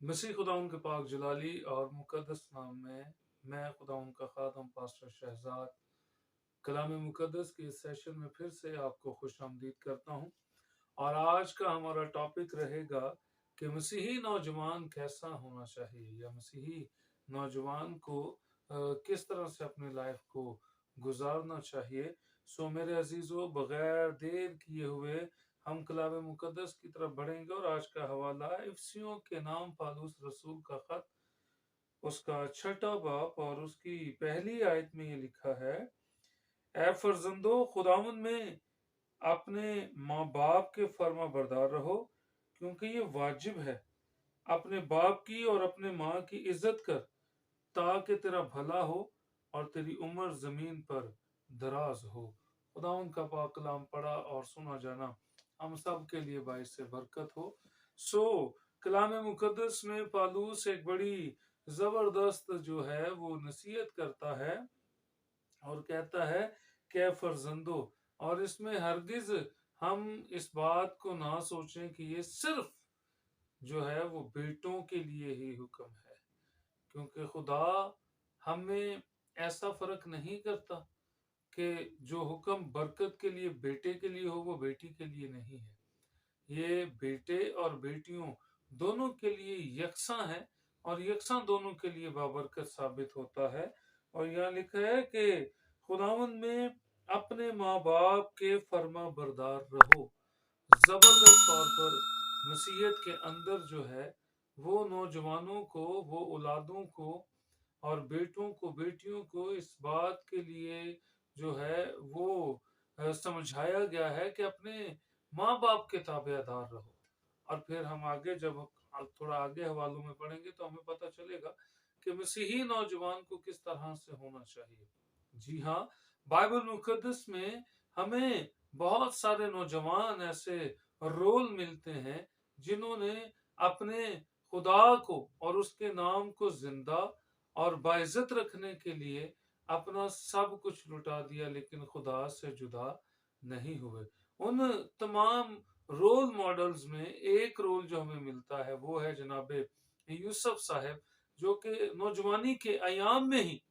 मसीह खुदाउन के पाक जलाली और मुकद्दस नाम में मैं खुदाउन का खादम पास्टर शहजाद कलाम मुकद्दस के इस सेशन में फिर से आपको खुश आमदीद करता हूँ। और आज का हमारा टॉपिक रहेगा कि मसीही नौजवान कैसा होना चाहिए या मसीही नौजवान को किस तरह से अपनी लाइफ को गुजारना चाहिए। सो मेरे अजीजों, बगैर देर किए हुए हम कलाम मुकद्दस की तरफ बढ़ेंगे और आज का हवाला इफसियों के नाम पालूस रसूल का खत, उसका 6वां बाब और उसकी पहली आयत में ये लिखा है, ए फर्जंदो, खुदावंद में अपने माँ बाप के फर्मा बरदार रहो, क्योंकि ये वाजिब है। अपने बाप की और अपने माँ की इज्जत कर, ताकि तेरा भला हो और तेरी उम्र जमीन पर दराज हो। खुदावंद का पाक कलाम पढ़ा और सुना जाना हम सब के लिए बाइस से बरकत हो। सो कलाम मुकद्दस में पालूस एक बड़ी जबरदस्त जो है वो नसीहत करता है और कहता है कि फर्जंदो, और इसमें हरगिज हम इस बात को ना सोचें कि ये सिर्फ जो है वो बेटों के लिए ही हुक्म है, क्योंकि खुदा हमें ऐसा फर्क नहीं करता कि जो हुक्म बरकत के लिए बेटे के लिए हो वो बेटी के लिए नहीं है। ये बेटे और बेटियों दोनों के लिए यकसा है और यकसा दोनों के लिए बाबरकत साबित होता है। और यहाँ लिखा है कि खुदावंद में अपने माँ बाप के फर्मा बरदार रहो। जबरदस्त तौर पर मसीहत के अंदर जो है वो नौजवानों को, वो औलादों को और बेटों को, बेटियों को इस बात के लिए जो है वो समझाया गया है कि अपने माँ बाप के ताबेदार रहो। और फिर हम आगे जब थोड़ा आगे हवालों में पढ़ेंगे तो हमें पता चलेगा कि मसीही नौजवान को किस तरह से होना चाहिए। जी हाँ, बाइबल मुकद्दस में हमें बहुत सारे नौजवान ऐसे रोल मिलते हैं जिन्होंने अपने खुदा को और उसके नाम को जिंदा और बाइज्जत रखने के लिए अपना सब कुछ लुटा दिया, लेकिन खुदा से जुदा नहीं हुए। उन तमाम रोल मॉडल्स में एक रोल जो हमें मिलता है वो है जनाबे यूसुफ साहब, जो कि नौजवानी के अयाम में ही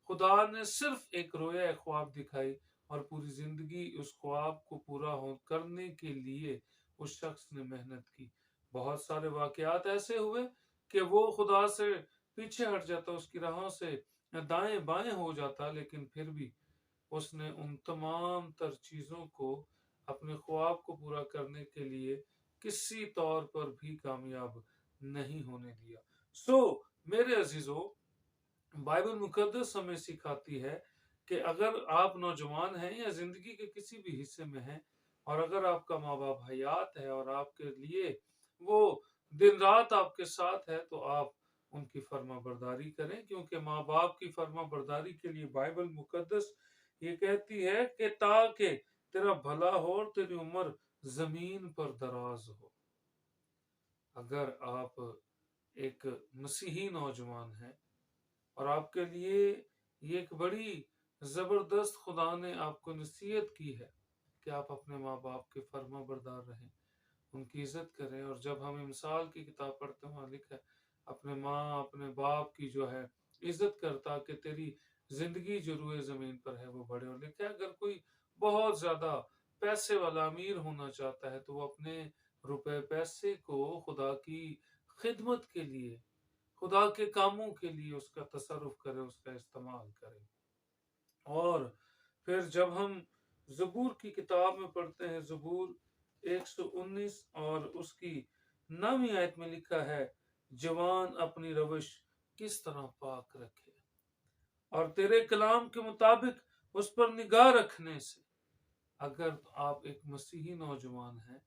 खुदा ने सिर्फ एक रोया, एक ख्वाब दिखाई और पूरी जिंदगी उस ख्वाब को पूरा हो करने के लिए उस शख्स ने मेहनत की। बहुत सारे वाकयात ऐसे हुए कि वो खुदा से पीछे हट जाता, उसकी राहों से दाएं बाएं हो जाता, लेकिन फिर भी उसने उन तमाम तर चीजों को अपने ख्वाब को पूरा करने के लिए किसी तौर पर भी कामयाब नहीं होने दिया। सो मेरे अजीजों, बाइबल मुकद्दस हमें सिखाती है कि अगर आप नौजवान हैं या जिंदगी के किसी भी हिस्से में हैं और अगर आपका माँ बाप हयात है और आपके लिए वो दिन रात आपके साथ है, तो आप उनकी फर्मा बरदारी करें, क्योंकि माँ बाप की फर्मा बरदारी के लिए बाइबल मुकद्दस ये कहती है कि ताकि तेरा भला हो और तेरी उम्र जमीन पर दराज हो। अगर आप एक मसीही नौजवान हैं और आपके लिए ये एक बड़ी जबरदस्त खुदा ने आपको नसीहत की है कि आप अपने माँ बाप के फर्मा बरदार रहें, उनकी इज्जत करें। और जब हम मिसाल की किताब पढ़ते हैं, वहां लिखा है अपने माँ अपने बाप की जो है इज्जत करता कि तेरी जिंदगी जो रुए जमीन पर है वो बढ़े। और लिखा है अगर कोई बहुत ज्यादा पैसे वाला अमीर होना चाहता है तो वो अपने रुपए पैसे को खुदा की खिदमत के लिए, खुदा के कामों के लिए उसका तसरुफ करे, उसका इस्तेमाल करे। और फिर जब हम ज़बूर की किताब में पढ़ते हैं, ज़बूर 119 और उसकी 9वीं आयत में लिखा है, जवान अपनी रविश किस तरह पाक रखे और तेरे कलाम के मुताबिक उस पर निगाह रखने से। अगर आप एक मसीही नौजवान हैं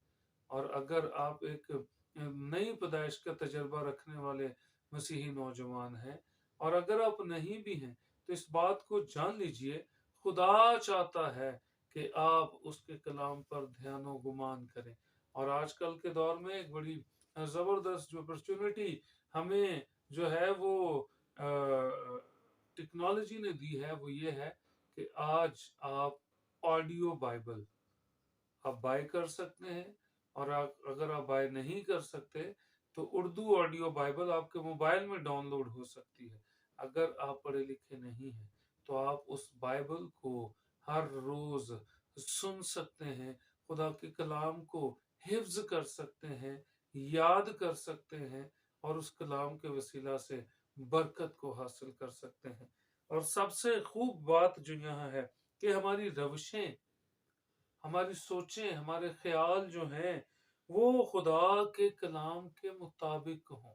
और अगर आप एक नई पैदाइश का तजर्बा रखने वाले मसीही नौजवान हैं और अगर आप नहीं भी हैं, तो इस बात को जान लीजिए, खुदा चाहता है कि आप उसके कलाम पर ध्यानो गुमान करें। और आजकल के दौर में एक बड़ी जबरदस्त जो अपॉर्चुनिटी हमें जो है वो टेक्नोलॉजी ने दी है वो ये है कि आज आप ऑडियो बाइबल आप बाय कर सकते हैं। और अगर आप बाय नहीं कर सकते तो उर्दू ऑडियो बाइबल आपके मोबाइल में डाउनलोड हो सकती है। अगर आप पढ़े लिखे नहीं हैं तो आप उस बाइबल को हर रोज सुन सकते हैं, खुदा के कलाम को हिफ्ज कर सकते हैं, याद कर सकते हैं और उस कलाम के वसीला से बरकत को हासिल कर सकते हैं। और सबसे खूब बात जो यहाँ है कि हमारी रविशें, हमारी सोचें, हमारे ख्याल जो हैं वो खुदा के कलाम के मुताबिक हों।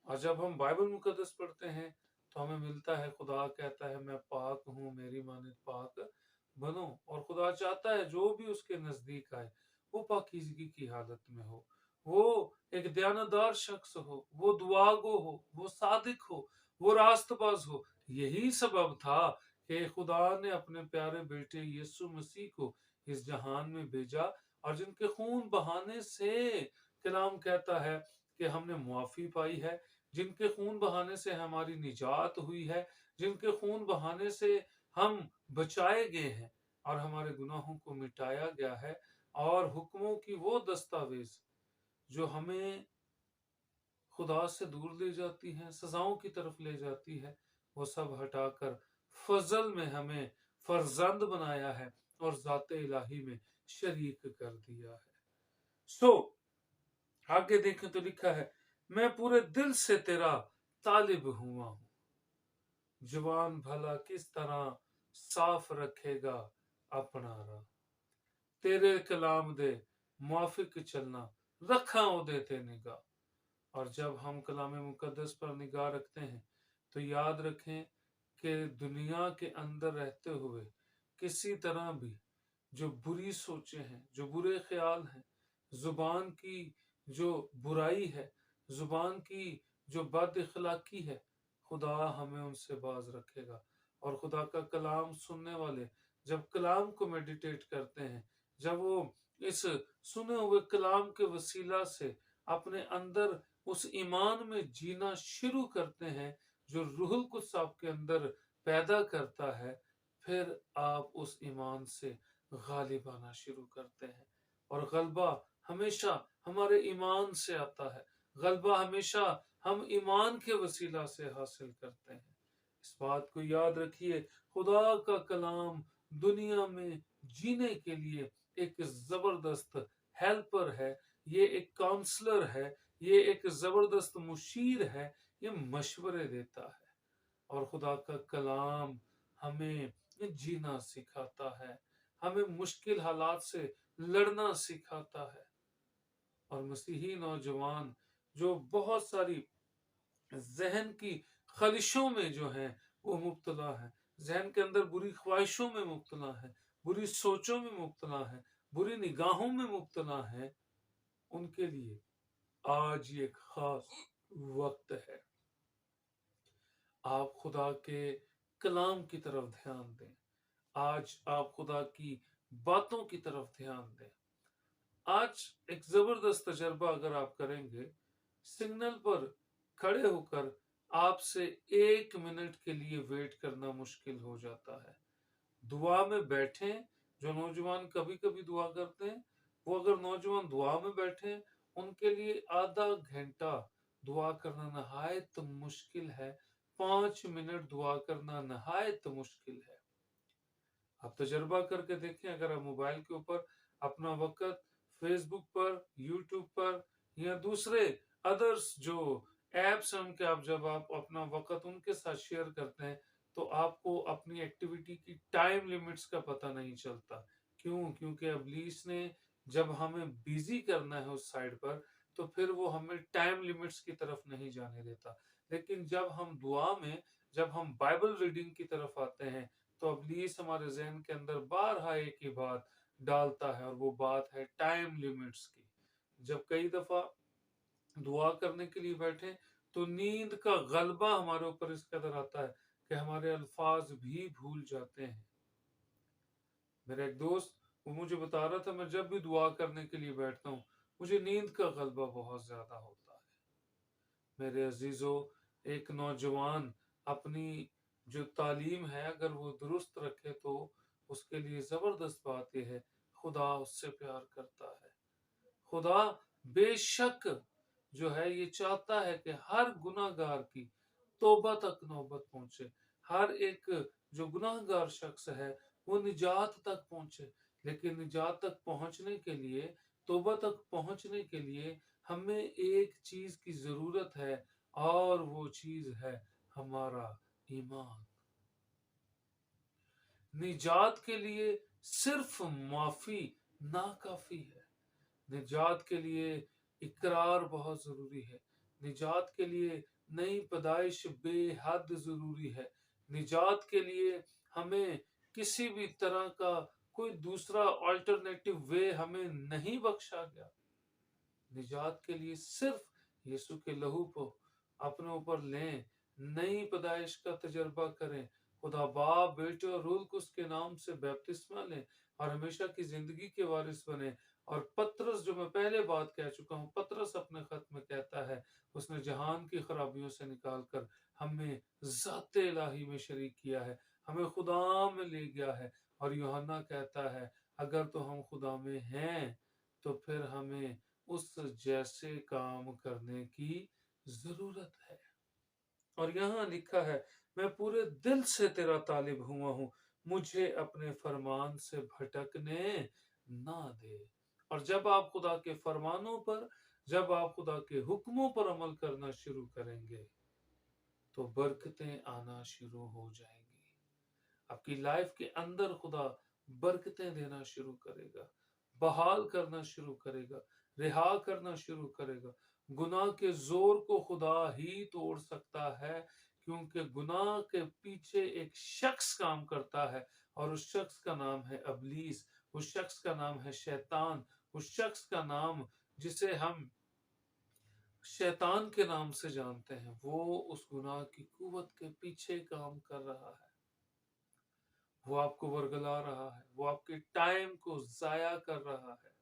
और जब हम बाइबल मुकद्दस पढ़ते हैं तो हमें मिलता है, खुदा कहता है मैं पाक हूँ, मेरी मानित पाक बनो। और खुदा चाहता है जो भी उसके नजदीक आए वो पाकीज़गी की हालत में हो, वो एक दयानतदार शख्स हो, वो दुआगो हो, वो सादिक हो, वो रास्तबाज हो। यही सबब था कि खुदा ने अपने प्यारे बेटे यीशु मसीह को इस जहान में भेजा, और जिनके खून बहाने से कलाम कहता है कि हमने मुआफी पाई है, जिनके खून बहाने से हमारी निजात हुई है, जिनके खून बहाने से हम बचाए गए हैं और हमारे गुनाहों को मिटाया गया है। और हुक्मों की वो दस्तावेज जो हमें खुदा से दूर ले जाती हैं, सजाओं की तरफ ले जाती है, वो सब हटाकर फजल में हमें फर्जंद बनाया है और ज़ाते इलाही में शरीक कर दिया है। सो आगे देखें तो लिखा है, मैं पूरे दिल से तेरा तालिब हुआ हूं। जुबान भला किस तरह साफ रखेगा अपना राह, तेरे कलाम दे मुआफिक चलना रखा ओदे ते निगाह। और जब हम कलाम मुकद्दस पर निगाह रखते हैं तो याद रखें कि दुनिया के अंदर रहते हुए किसी तरह भी जो बुरी सोचें हैं, जो बुरे ख्याल हैं, जुबान की जो बुराई है, जुबान की जो बद इखलाकी है, खुदा हमें उनसे बाज रखेगा। और खुदा का कलाम सुनने वाले जब कलाम को मेडिटेट करते हैं, जब वो इस सुने हुए कलाम के वसीला से अपने अंदर उस ईमान में जीना शुरू करते हैं जो रूहुल कुद्स आपके अंदर पैदा करता है, फिर आप उस ईमान से गालिब आना शुरू करते हैं। और गलबा हमेशा हमारे ईमान से आता है, गलबा हमेशा हम ईमान के वसीला से हासिल करते हैं। इस बात को याद रखिए, खुदा का कलाम दुनिया में जीने के लिए एक जबरदस्त हेल्पर है, ये एक काउंसलर है, ये एक जबरदस्त मुशीर है, ये मशवरे देता है। और खुदा का कलाम हमें जीना सिखाता है, हमें मुश्किल हालात से लड़ना सिखाता है। और मसीही नौजवान जो बहुत सारी जहन की खलिशों में जो है वो मुब्तला है, जहन के अंदर बुरी ख्वाहिशों में मुब्तला है, बुरी सोचों में मुब्तला है, बुरी निगाहों में मुब्तला है, उनके लिए आज ये खास वक्त है। आप खुदा के कलाम की तरफ ध्यान दें, आज आप खुदा की बातों की तरफ ध्यान दें। आज एक जबरदस्त तजर्बा अगर आप करेंगे, सिग्नल पर खड़े होकर आपसे 1 मिनट के लिए वेट करना मुश्किल हो जाता है। दुआ में बैठे, जो नौजवान कभी कभी दुआ करते हैं, वो अगर नौजवान दुआ में बैठे, उनके लिए आधा घंटा दुआ करना नहायत मुश्किल है, 5 मिनट दुआ करना नहायत मुश्किल है। आप तजर्बा करके देखें, अगर आप मोबाइल के ऊपर अपना वक्त फेसबुक पर, यूट्यूब पर या दूसरे अदर्स जो एप्स हैं उनके आप जब आप अपना वक्त उनके साथ शेयर करते हैं तो आपको अपनी एक्टिविटी की टाइम लिमिट्स का पता नहीं चलता। क्यों? क्योंकि इब्लीस ने जब हमें बिजी करना है उस साइड पर तो फिर वो हमें टाइम लिमिट्स की तरफ नहीं जाने देता। लेकिन जब हम दुआ में, जब हम बाइबल रीडिंग की तरफ आते हैं तो इब्लीस हमारे जहन के अंदर बारहा एक ही बात डालता है और वो बात है टाइम लिमिट्स की। जब कई दफा दुआ करने के लिए बैठे तो नींद का गलबा हमारे ऊपर इस कदर आता है कि हमारे अल्फाज भी भूल जाते हैं। मेरा एक दोस्त वो मुझे बता रहा था, मैं जब भी दुआ करने के लिए बैठता हूँ मुझे नींद का गलबा बहुत ज्यादा होता है। मेरे अजीजों, एक नौजवान अपनी जो तालीम है अगर वो दुरुस्त रखे तो उसके लिए जबरदस्त बात यह है, खुदा उससे प्यार करता है। खुदा بے شک جو ہے یہ چاہتا ہے کہ ہر گناہگار کی توبہ تک نوبت پہنچے، ہر ایک جو گناہگار شخص ہے وہ نجات تک پہنچے، لیکن نجات تک پہنچنے کے لیے، توبہ تک پہنچنے کے لیے ہمیں ایک چیز کی ضرورت ہے، اور وہ چیز ہے ہمارا ایمان۔ نجات کے لیے صرف معافی ناکافی ہے، نجات کے لیے اقرار بہت ضروری ہے، نجات کے لیے نئی پیدائش بے حد ضروری ہے، نجات کے لیے ہمیں کسی بھی طرح کا کوئی دوسرا آلٹرنیٹو وے ہمیں نہیں بخشا گیا۔ نجات کے لیے صرف یسوع کے لہو کو اپنے اوپر لیں، نئی پیدائش کا تجربہ کریں، خدا باپ، بیٹے اور روح القدس کے نام سے بیپتسمہ لیں اور ہمیشہ کی زندگی کے وارث بنیں۔ اور پطرس، جو میں پہلے بات کہہ چکا ہوں، پطرس اپنے خط میں کہتا ہے اس نے جہان کی خرابیوں سے نکال کر ہمیں ذات الہی میں شریک کیا ہے، ہمیں خدا میں لے گیا ہے۔ اور یوحنا کہتا ہے اگر تو ہم خدا میں ہیں تو پھر ہمیں اس جیسے کام کرنے کی ضرورت ہے۔ اور یہاں لکھا ہے میں پورے دل سے تیرا طالب ہوا ہوں، مجھے اپنے فرمان سے بھٹکنے نہ دے۔ اور جب آپ خدا کے فرمانوں پر، جب آپ خدا کے حکموں پر عمل کرنا شروع کریں گے تو برکتیں آنا شروع ہو جائیں گی۔ آپ کی لائف کے اندر خدا برکتیں دینا شروع کرے گا، بحال کرنا شروع کرے گا، رہا کرنا شروع کرے گا۔ گناہ کے زور کو خدا ہی توڑ سکتا ہے، کیونکہ گناہ کے پیچھے ایک شخص کام کرتا ہے، اور اس شخص کا نام ہے ابلیس، اس شخص کا نام ہے شیطان، اس شخص کا نام جسے ہم شیطان کے نام سے جانتے ہیں، وہ اس گناہ کی قوت کے پیچھے کام کر رہا ہے۔ وہ آپ کو ورگلا رہا ہے، وہ آپ کے ٹائم کو ضائع کر رہا ہے،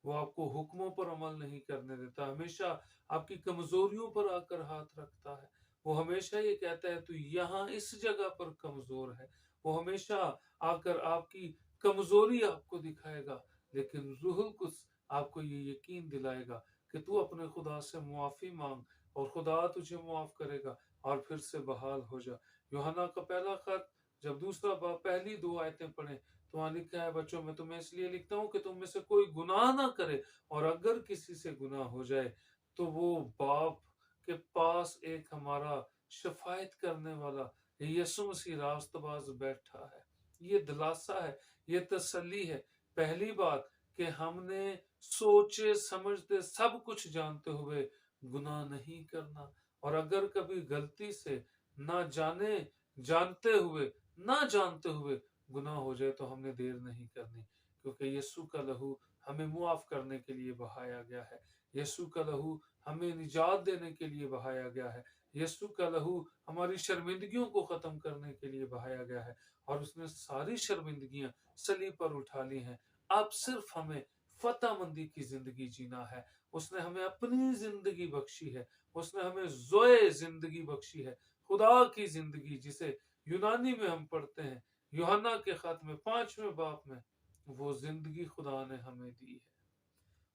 وہ آپ کو حکموں پر عمل نہیں کرنے دیتا، ہمیشہ آپ کی کمزوریوں پر آ کر ہاتھ رکھتا ہے۔ وہ ہمیشہ یہ کہتا ہے تو یہاں اس جگہ پر کمزور ہے، وہ ہمیشہ آ کر آپ کی کمزوری آپ کو دکھائے گا، لیکن روح القدس آپ کو یہ یقین دلائے گا کہ تو اپنے خدا سے معافی مانگ اور خدا تجھے معاف کرے گا، اور پھر سے بحال ہو جا۔ یوحنا کا پہلا خط جب دوسرا باب پہلی 2 آیتیں پڑھیں تو وہاں لکھا ہے بچوں میں تمہیں اس لیے لکھتا ہوں کہ تم میں سے کوئی گناہ نہ کرے، اور اگر کسی سے گناہ ہو جائے تو وہ باپ کے پاس ایک ہمارا شفاعت کرنے والا یسوع مسیح راست باز بیٹھا ہے۔ یہ دلاسا ہے، یہ تسلی ہے۔ پہلی بات کہ ہم نے سوچے سمجھتے سب کچھ جانتے ہوئے گناہ نہیں کرنا، اور اگر کبھی غلطی سے نہ جانتے ہوئے نہ جانتے ہوئے گناہ ہو جائے تو ہم نے دیر نہیں کرنی، کیونکہ یسوع کا لہو ہمیں معاف کرنے کے لیے بہایا گیا ہے، یسوع کا لہو ہمیں نجات دینے کے لیے بہایا گیا ہے، یسوع کا لہو ہماری شرمندگیوں کو ختم کرنے کے لیے بہایا گیا ہے، اور اس نے ساری شرمندگیاں صلیب پر اٹھا لی ہیں۔ اب صرف ہمیں فتح مندی کی زندگی جینا ہے۔ اس نے ہمیں اپنی زندگی بخشی ہے، اس نے ہمیں زوئے زندگی بخشی ہے، خدا کی زندگی، جسے یونانی میں ہم پڑھتے ہیں یوحنا کے خط میں 5ویں باب میں، وہ زندگی خدا نے ہمیں دی ہے۔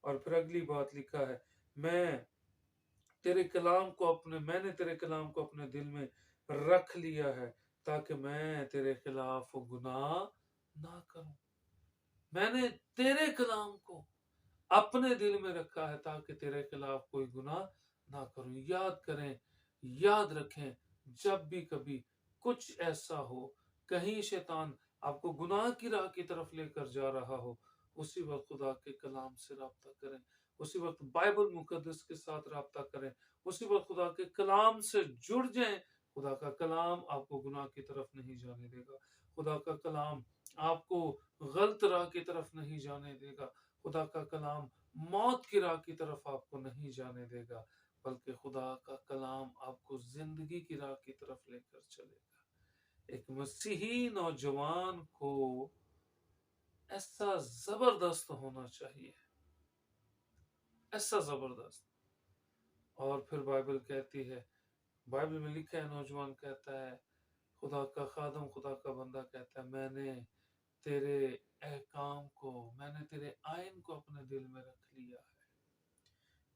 اور پھر اگلی بات لکھا ہے میں نے تیرے کلام کو اپنے دل میں رکھ لیا ہے تاکہ میں تیرے خلاف گناہ نہ کروں۔ میں نے تیرے کلام کو اپنے دل میں رکھا ہے تاکہ تیرے خلاف کوئی گناہ نہ کروں۔ یاد کریں، یاد رکھیں، جب بھی کبھی کچھ ایسا ہو، کہیں شیطان آپ کو گناہ کی راہ کی طرف لے کر جا رہا ہو، اسی وقت خدا کے کلام سے رابطہ کریں، اسی وقت بائبل مقدس کے ساتھ رابطہ کریں، اسی وقت خدا کے کلام سے جڑ جائیں۔ خدا کا کلام آپ کو گناہ کی طرف نہیں جانے دے گا، خدا کا کلام آپ کو غلط راہ کی طرف نہیں جانے دے گا، خدا کا کلام موت کی راہ کی طرف آپ کو نہیں جانے دے گا، بلکہ خدا کا کلام آپ کو زندگی کی راہ کی طرف لے کر چلے گا۔ ایک مسیحی نوجوان کو ایسا زبردست ہونا چاہیے، ایسا زبردست۔ اور پھر بائبل کہتی ہے، بائبل میں لکھا ہے، نوجوان کہتا ہے، خدا کا خادم، خدا کا بندہ کہتا ہے میں نے تیرے احکام کو، میں نے تیرے آئین کو اپنے دل میں رکھ لیا ہے۔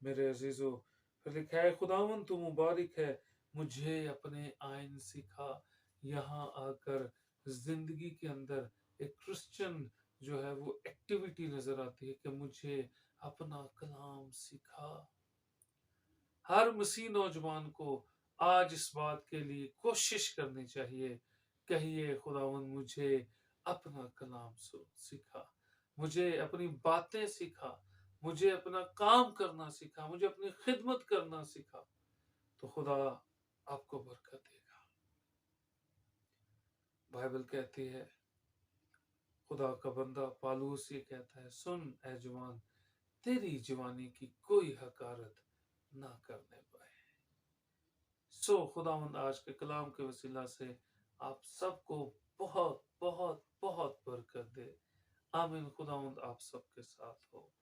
मेरे अजीजों, फिर लिखा है, खुदावन तू मुबारक है, मुझे अपने आइन सिखा। यहाँ आकर जिंदगी के अंदर एक क्रिश्चियन जो है वो एक्टिविटी नजर आती है कि मुझे अपना कलाम सिखा। हर मसीह नौजवान को आज इस बात के लिए कोशिश करनी चाहिए। कहिए, खुदावन मुझे अपना कलाम सिखा, मुझे अपनी बातें सिखा, मुझे अपना काम करना सिखा, मुझे अपनी खिदमत करना सिखा, तो खुदा आपको बरकत देगा। बाइबल कहती है, खुदा का बंदा पालूस ये कहता है, सुन ए जवान, तेरी जवानी की कोई हकारत ना करने पाए। खुदावंद आज के कलाम के वसीला से आप सबको बहुत बहुत बहुत बरकत दे। आमीन। खुदावंद आप सबके साथ हो।